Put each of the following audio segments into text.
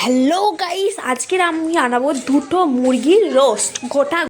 Hello guys, আজকের আমি আনাবো দুটো মুরগির রোস্ট গোটা।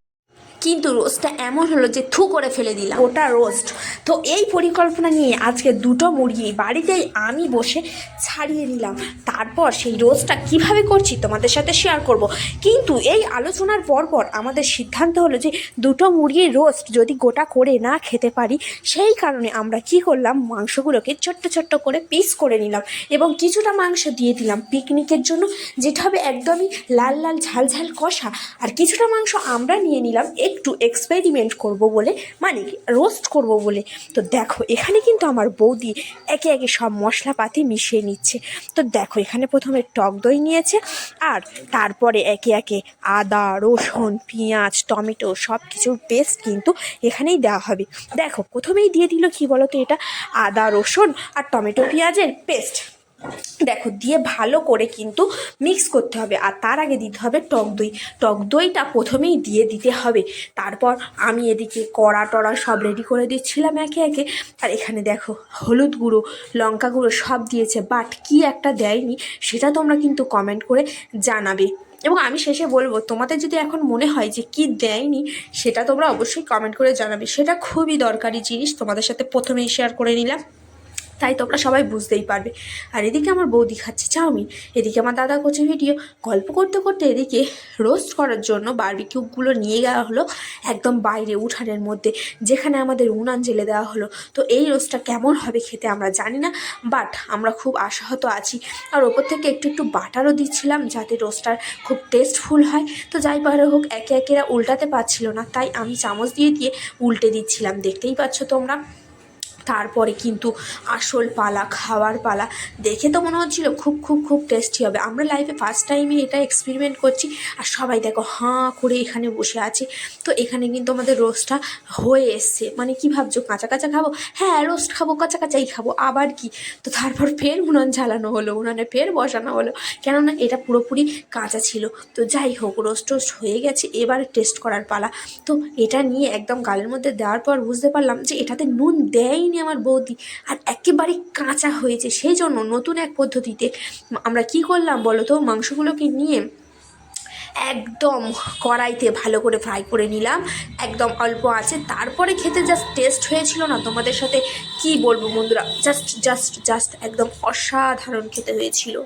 কিন্তু রোস্টটা এমন হলো যে থু করে ফেলে দিলাম ওটা রোস্ট। তো এই পরিকল্পনা নিয়ে আজকে দুটো মুরগি বাড়িতেই আমি বসে ছাড়িয়ে নিলাম। তারপর সেই রোস্টটা কিভাবে করছি তোমাদের সাথে শেয়ার করব। কিন্তু এই আলোচনার পর আমাদের সিদ্ধান্ত হলো যে দুটো মুরগির রোস্ট যদি গোটা করে না খেতে পারি, সেই কারণে আমরা কি করলাম, মাংসগুলোকে ছোট্ট ছোট্ট করে পিস করে নিলাম এবং কিছুটা মাংস দিয়ে দিলাম পিকনিকের জন্য, যেটা হবে একদমই লাল লাল ঝাল ঝাল কষা। আর কিছুটা মাংস আমরা নিয়ে নিলাম একটু এক্সপেরিমেন্ট করব বলে, মানে রোস্ট করব বলে। তো দেখো এখানে কিন্তু আমার বৌদি একে একে সব মশলাপাতি মিশিয়ে নিচ্ছে। তো দেখো এখানে প্রথমে টক দই নিয়েছে, আর তারপরে একে একে আদা, রসুন, পেঁয়াজ, টমেটো সব কিছুর পেস্ট কিন্তু এখানেই দেওয়া হবে। দেখো প্রথমেই দিয়ে দিল কি বলতো, এটা আদা, রসুন আর টমেটো পেঁয়াজের পেস্ট। দেখো দিয়ে ভালো করে কিন্তু মিক্স করতে হবে, আর তার আগে দিতে হবে টক দই। টক দইটা প্রথমেই দিয়ে দিতে হবে। তারপর আমি এদিকে কড়া টড়া সব রেডি করে দিচ্ছিলাম একে একে। আর এখানে দেখো হলুদ গুঁড়ো, লঙ্কা গুঁড়ো সব দিয়েছে, বাট কি একটা দেয়নি সেটা তোমরা কিন্তু কমেন্ট করে জানাবে। এবং আমি শেষে বলবো, তোমাদের যদি এখন মনে হয় যে কি দেয়নি সেটা তোমরা অবশ্যই কমেন্ট করে জানাবে। সেটা খুবই দরকারি জিনিস, তোমাদের সাথে প্রথমেই শেয়ার করে নিলাম, তাই তোমরা সবাই বুঝতেই পারবে। আর এদিকে আমার বৌদি খাচ্ছে চাউমিন, এদিকে আমার দাদা করছে ভিডিও। গল্প করতে করতে এদিকে রোস্ট করার জন্য বারবিকিউগুলো নিয়ে যাওয়া হলো একদম বাইরে উঠানের মধ্যে, যেখানে আমাদের উনান জেলে দেওয়া হলো। তো এই রোস্টটা কেমন হবে খেতে আমরা জানি না, বাট আমরা খুব আশাহত আছি। আর ওপর থেকে একটু একটু বাটারও দিচ্ছিলাম যাতে রোস্টটার খুব টেস্টফুল হয়। তো যাই পারে হোক, একে একেরা উল্টাতে পারছিল না, তাই আমি চামচ দিয়ে দিয়ে উল্টে দিচ্ছিলাম, দেখতেই পাচ্ছ তোমরা। তারপরে কিন্তু আসল পালা, খাওয়ার পালা। দেখে তো মনে হচ্ছিলো খুব খুব খুব টেস্টি হবে। আমরা লাইফে ফার্স্ট টাইমে এটা এক্সপেরিমেন্ট করছি, আর সবাই দেখো হাঁ করে এখানে বসে আছে। তো এখানে কিন্তু আমাদের রোস্টটা হয়ে এসছে। মানে কি ভাবছো কাঁচা কাঁচা খাবো? হ্যাঁ, রোস্ট খাবো, কাঁচা কাঁচাই খাবো, আবার কি। তো তারপর ফের উনান জ্বালানো হলো, উনানে ফের বসানো হলো, কেননা এটা পুরোপুরি কাঁচা ছিল। তো যাই হোক, রোস্ট টোস্ট হয়ে গেছে, এবার টেস্ট করার পালা। তো এটা নিয়ে একদম গালের মধ্যে দেওয়ার পর বুঝতে পারলাম যে এটাতে নুন দেয়নি আমার বৌদি, আর একেবারে কাঁচা হয়েছে। সেই জন্য নতুন এক পদ্ধতিতে আমরা কি করলাম বলো তো, মাংসগুলোকে নিয়ে একদম কড়াইতে ভালো করে ফ্রাই করে নিলাম একদম অল্প আছে। তারপরে খেতে জাস্ট টেস্ট হয়েছিল না, তোমাদের সাথে কি বলবো বন্ধুরা, জাস্ট জাস্ট জাস্ট একদম অসাধারণ খেতে হয়েছিল।